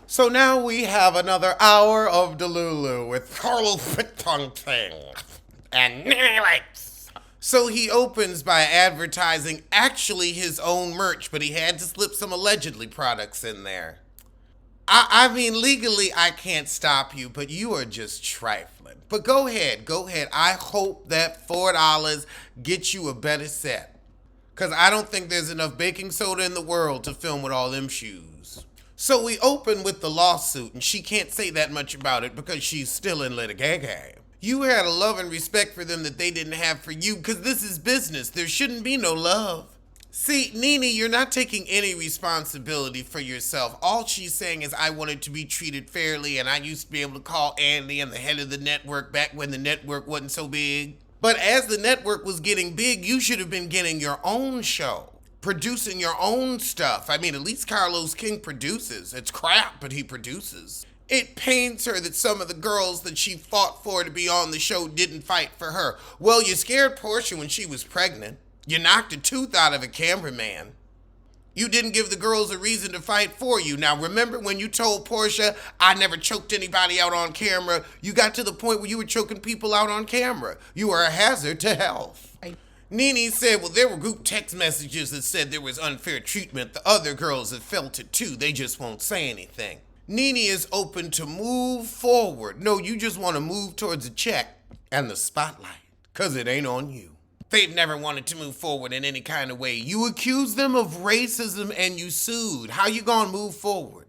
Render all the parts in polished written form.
So now we have another hour of Delulu with Carlos Thing and Nene. So he opens by advertising actually his own merch, but he had to slip some allegedly products in there. I mean, legally, I can't stop you, but you are just trifling. But go ahead. I hope that $4 gets you a better set. Because I don't think there's enough baking soda in the world to film with all them shoes. So we open with the lawsuit, and she can't say that much about it because she's still in litigation. You had a love and respect for them that they didn't have for you because this is business. There shouldn't be no love. See, Nene, you're not taking any responsibility for yourself. All she's saying is I wanted to be treated fairly and I used to be able to call Andy and the head of the network back when the network wasn't so big. But as the network was getting big, you should have been getting your own show, producing your own stuff. I mean, at least Carlos King produces. It's crap, but he produces. It pains her that some of the girls that she fought for to be on the show didn't fight for her. Well, you scared Portia when she was pregnant. You knocked a tooth out of a cameraman. You didn't give the girls a reason to fight for you. Now, remember when you told Portia, I never choked anybody out on camera? You got to the point where you were choking people out on camera. You were a hazard to health. Nene said, well, there were group text messages that said there was unfair treatment. The other girls have felt it too. They just won't say anything. Nene is open to move forward. No, you just want to move towards a check and the spotlight, because it ain't on you. They've never wanted to move forward in any kind of way. You accused them of racism and you sued. How you gonna move forward?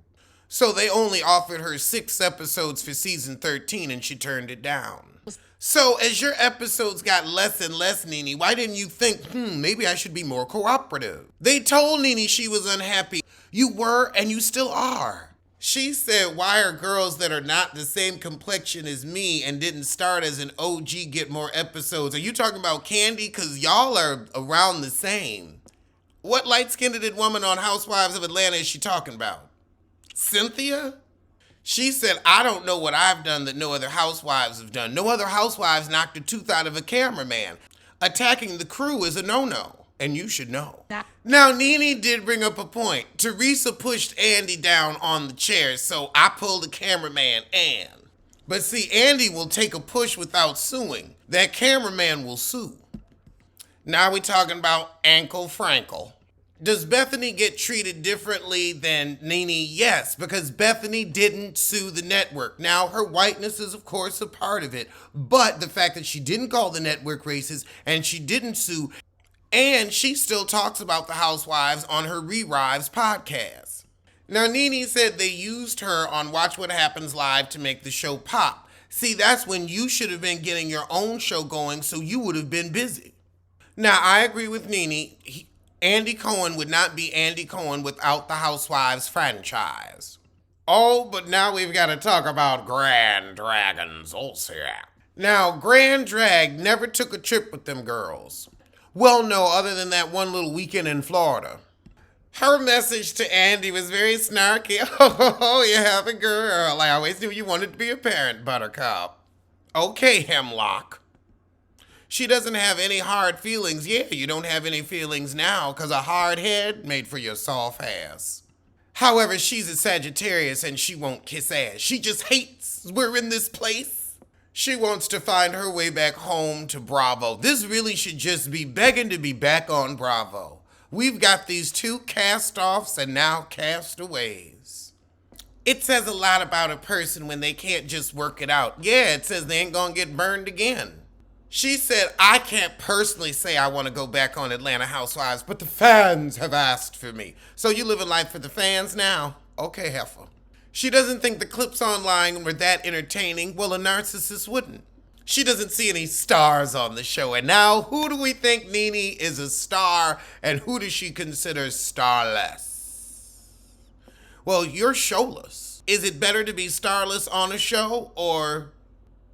So they only offered her 6 episodes for season 13 and she turned it down. So as your episodes got less and less, Nene, why didn't you think, maybe I should be more cooperative? They told Nene she was unhappy. You were and you still are. She said, why are girls that are not the same complexion as me and didn't start as an OG get more episodes? Are you talking about Candy? Because y'all are around the same. What light-skinned woman on Housewives of Atlanta is she talking about? Cynthia? She said, I don't know what I've done that no other housewives have done. No other housewives knocked a tooth out of a cameraman. Attacking the crew is a no-no. And you should know. Now, Nene did bring up a point. Teresa pushed Andy down on the chair, so I pulled the cameraman, Ann. But see, Andy will take a push without suing. That cameraman will sue. Now we're talking about Ankle Frankle. Does Bethany get treated differently than Nene? Yes, because Bethany didn't sue the network. Now, her whiteness is, of course, a part of it. But the fact that she didn't call the network racist and she didn't sue, and she still talks about the Housewives on her Re-Rives podcast. Now, Nene said they used her on Watch What Happens Live to make the show pop. See, that's when you should have been getting your own show going, so you would have been busy. Now, I agree with Nene. Andy Cohen would not be Andy Cohen without the Housewives franchise. Oh, but now we've got to talk about Grand Dragons also. Now, Grand Drag never took a trip with them girls. Well, no, other than that one little weekend in Florida. Her message to Andy was very snarky. Oh, you have a girl. I always knew you wanted to be a parent, Buttercup. Okay, Hemlock. She doesn't have any hard feelings. Yeah, you don't have any feelings now because a hard head made for your soft ass. However, she's a Sagittarius and she won't kiss ass. She just hates we're in this place. She wants to find her way back home to Bravo. This really should just be begging to be back on Bravo. We've got these 2 cast-offs and now castaways. It says a lot about a person when they can't just work it out. Yeah, it says they ain't gonna get burned again. She said, I can't personally say I want to go back on Atlanta Housewives, but the fans have asked for me. So you living life for the fans now? Okay, heifer. She doesn't think the clips online were that entertaining. Well, a narcissist wouldn't. She doesn't see any stars on the show. And now, who do we think Nene is a star, and who does she consider starless? Well, you're showless. Is it better to be starless on a show, or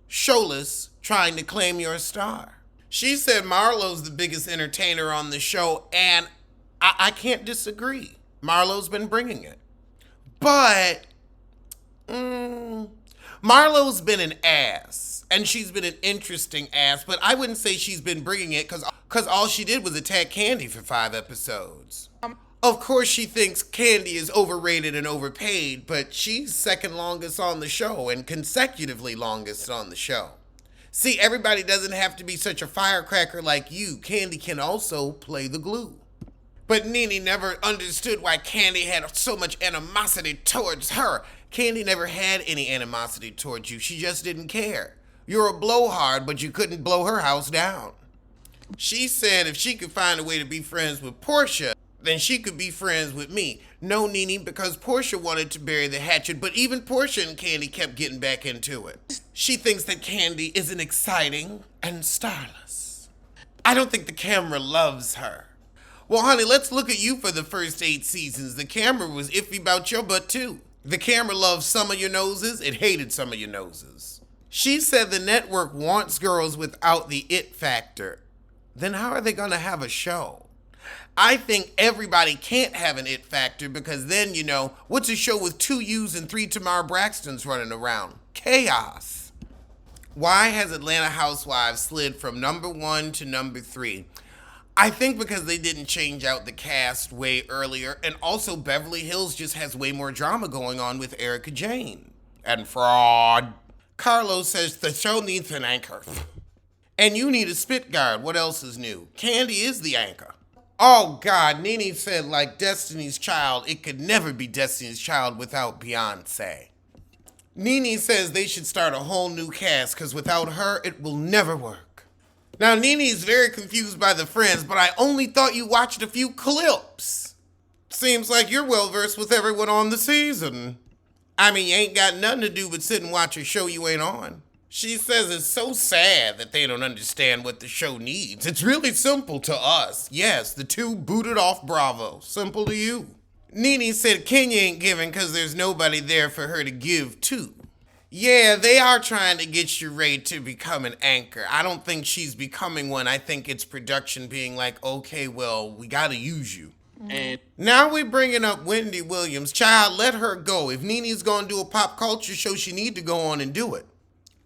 showless trying to claim you're a star? She said Marlo's the biggest entertainer on the show, and I can't disagree. Marlo's been bringing it. But Marlo's been an ass, and she's been an interesting ass, but I wouldn't say she's been bringing it because all she did was attack Candy for 5 episodes. Of course, she thinks Candy is overrated and overpaid, but she's second longest on the show and consecutively longest on the show. See, everybody doesn't have to be such a firecracker like you. Candy can also play the glue. But Nene never understood why Candy had so much animosity towards her. Candy never had any animosity towards you. She just didn't care. You're a blowhard, but you couldn't blow her house down. She said if she could find a way to be friends with Portia, then she could be friends with me. No, Nene, because Portia wanted to bury the hatchet, but even Portia and Candy kept getting back into it. She thinks that Candy isn't exciting and starless. I don't think the camera loves her. Well, honey, let's look at you for the first 8 seasons. The camera was iffy about your butt, too. The camera loved some of your noses. It hated some of your noses. She said the network wants girls without the it factor. Then how are they going to have a show? I think everybody can't have an it factor because then, what's a show with 2 U's and 3 Tamar Braxtons running around? Chaos. Why has Atlanta Housewives slid from number 1 to number 3? I think because they didn't change out the cast way earlier, and also Beverly Hills just has way more drama going on with Erica Jane. And fraud. Carlos says the show needs an anchor. And you need a spit guard. What else is new? Candy is the anchor. Oh God, Nene said like Destiny's Child, it could never be Destiny's Child without Beyonce. Nene says they should start a whole new cast because without her, it will never work. Now, Nene is very confused by the friends, but I only thought you watched a few clips. Seems like you're well-versed with everyone on the season. I mean, you ain't got nothing to do but sit and watch a show you ain't on. She says it's so sad that they don't understand what the show needs. It's really simple to us. Yes, the 2 booted off Bravo. Simple to you. Nene said Kenya ain't giving because there's nobody there for her to give to. Yeah, they are trying to get Sheree to become an anchor. I don't think she's becoming one. I think it's production being like, okay, well, we gotta use you. And now we're bringing up Wendy Williams. Child, let her go. If Nene's gonna do a pop culture show, she need to go on and do it.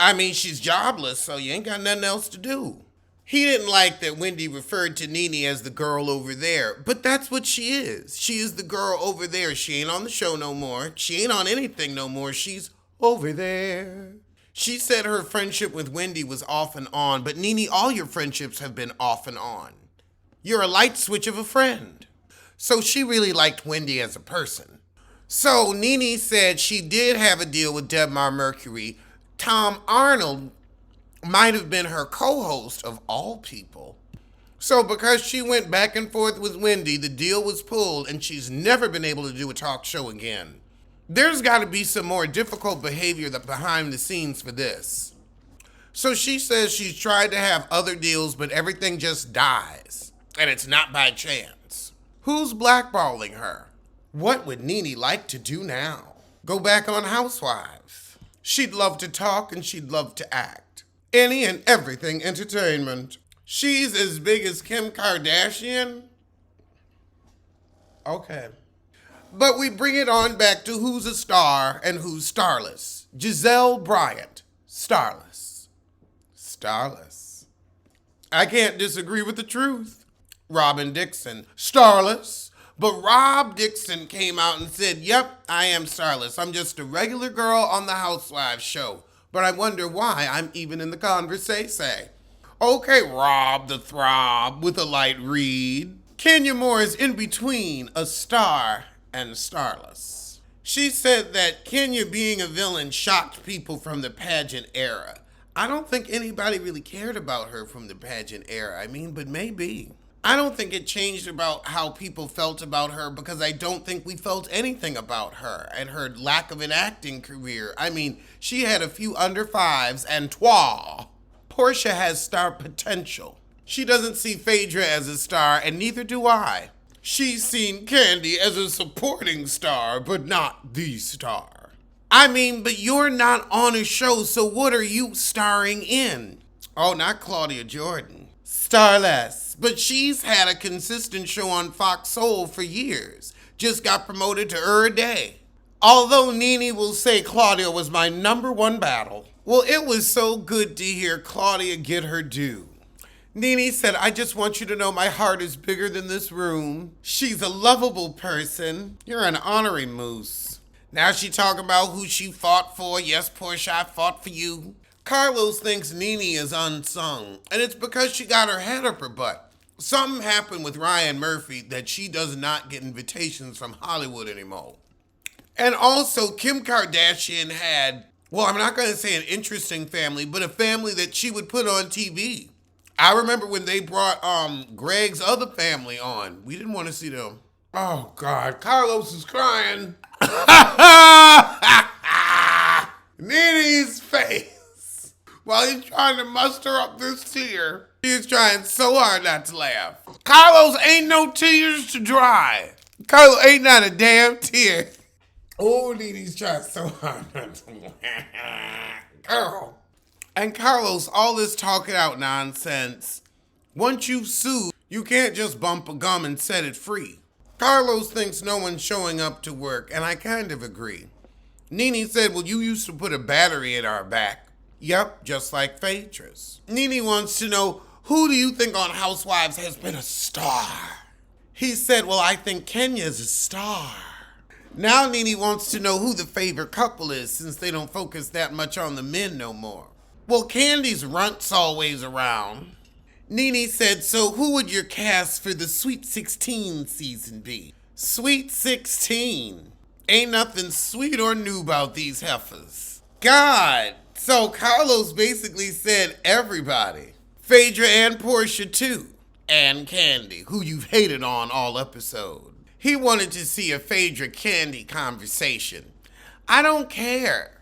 I mean, she's jobless, so you ain't got nothing else to do. He didn't like that Wendy referred to Nene as the girl over there, but that's what she is. She is the girl over there. She ain't on the show no more. She ain't on anything no more. She's over there. She said her friendship with Wendy was off and on, but Nene, all your friendships have been off and on. You're a light switch of a friend. So she really liked Wendy as a person. So Nene said she did have a deal with Debmar Mercury. Tom Arnold might have been her co-host of all people. So because she went back and forth with Wendy, the deal was pulled and she's never been able to do a talk show again. There's got to be some more difficult behavior behind the scenes for this. So she says she's tried to have other deals, but everything just dies. And it's not by chance. Who's blackballing her? What would Nene like to do now? Go back on Housewives. She'd love to talk and she'd love to act. Any and everything entertainment. She's as big as Kim Kardashian? Okay. But we bring it on back to who's a star and who's starless. Giselle Bryant, starless. Starless. I can't disagree with the truth. Robin Dixon, starless. But Rob Dixon came out and said, yep, I am starless. I'm just a regular girl on the Housewives show. But I wonder why I'm even in the conversation. Okay, Rob the Throb with a light read. Kenya Moore is in between a star and starless. She said that Kenya being a villain shocked people from the pageant era. I don't think anybody really cared about her from the pageant era. But maybe. I don't think it changed about how people felt about her because I don't think we felt anything about her and her lack of an acting career. She had a few under 5s and twa. Portia has star potential. She doesn't see Phaedra as a star and neither do I. She's seen Candy as a supporting star, but not the star. But you're not on a show, so what are you starring in? Oh, not Claudia Jordan. Starless. But she's had a consistent show on Fox Soul for years. Just got promoted to Day. Although Nene will say Claudia was my number 1 battle. Well, it was so good to hear Claudia get her due. Nene said, I just want you to know my heart is bigger than this room. She's a lovable person. You're an honorary moose. Now she talking about who she fought for. Yes, Portia, I fought for you. Carlos thinks Nene is unsung, and it's because she got her head up her butt. Something happened with Ryan Murphy that she does not get invitations from Hollywood anymore. And also, Kim Kardashian had, well, I'm not going to say an interesting family, but a family that she would put on TV. I remember when they brought Greg's other family on. We didn't want to see them. Oh, God. Carlos is crying. Nene's face. While he's trying to muster up this tear, he's trying so hard not to laugh. Carlos ain't no tears to dry. Carlos ain't not a damn tear. Oh, Nene's trying so hard not to laugh. Girl. And Carlos, all this talking out nonsense. Once you've sued, you can't just bump a gum and set it free. Carlos thinks no one's showing up to work, and I kind of agree. Nene said, well, you used to put a battery in our back. Yep, just like Phaedra's. Nene wants to know, who do you think on Housewives has been a star? He said, well, I think Kenya's a star. Now Nene wants to know who the favorite couple is, since they don't focus that much on the men no more. Well, Candy's runt's always around. Nene said, so who would your cast for the Sweet 16 season be? Sweet 16. Ain't nothing sweet or new about these heifers. God. So Carlos basically said everybody. Phaedra and Portia too. And Candy, who you've hated on all episode. He wanted to see a Phaedra-Candy conversation. I don't care.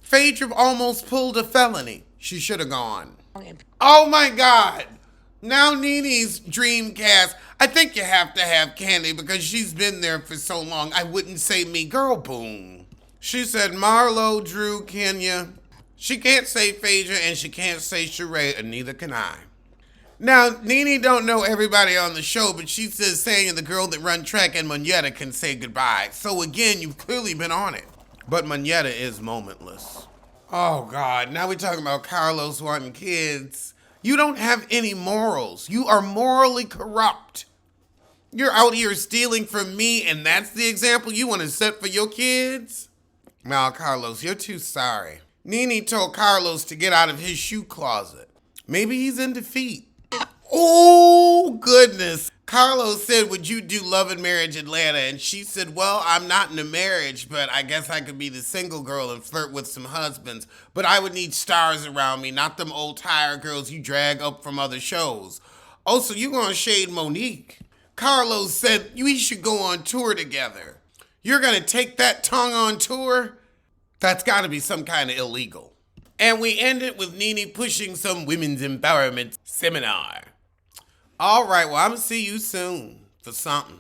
Phaedra almost pulled a felony. She should have gone. Oh my God. Now Nene's dream cast. I think you have to have Candy because she's been there for so long. I wouldn't say me. Girl, boom. She said Marlo, Drew, Kenya. She can't say Phaedra and she can't say Sheree, and neither can I. Now, Nene don't know everybody on the show, but she says saying the girl that run track and Moneta can say goodbye. So again, you've clearly been on it. But Moneta is momentless. Oh, God. Now we're talking about Carlos wanting kids. You don't have any morals. You are morally corrupt. You're out here stealing from me, and that's the example you want to set for your kids? Now, Carlos, you're too sorry. Nene told Carlos to get out of his shoe closet. Maybe he's in defeat. Oh, goodness. Carlos said, would you do Love and Marriage Atlanta? And she said, well, I'm not in a marriage, but I guess I could be the single girl and flirt with some husbands. But I would need stars around me, not them old tired girls you drag up from other shows. Oh, so you gonna shade Monique? Carlos said, we should go on tour together. You're gonna take that tongue on tour? That's gotta be some kind of illegal. And we ended with Nene pushing some women's empowerment seminar. All right, well, I'm gonna see you soon for something.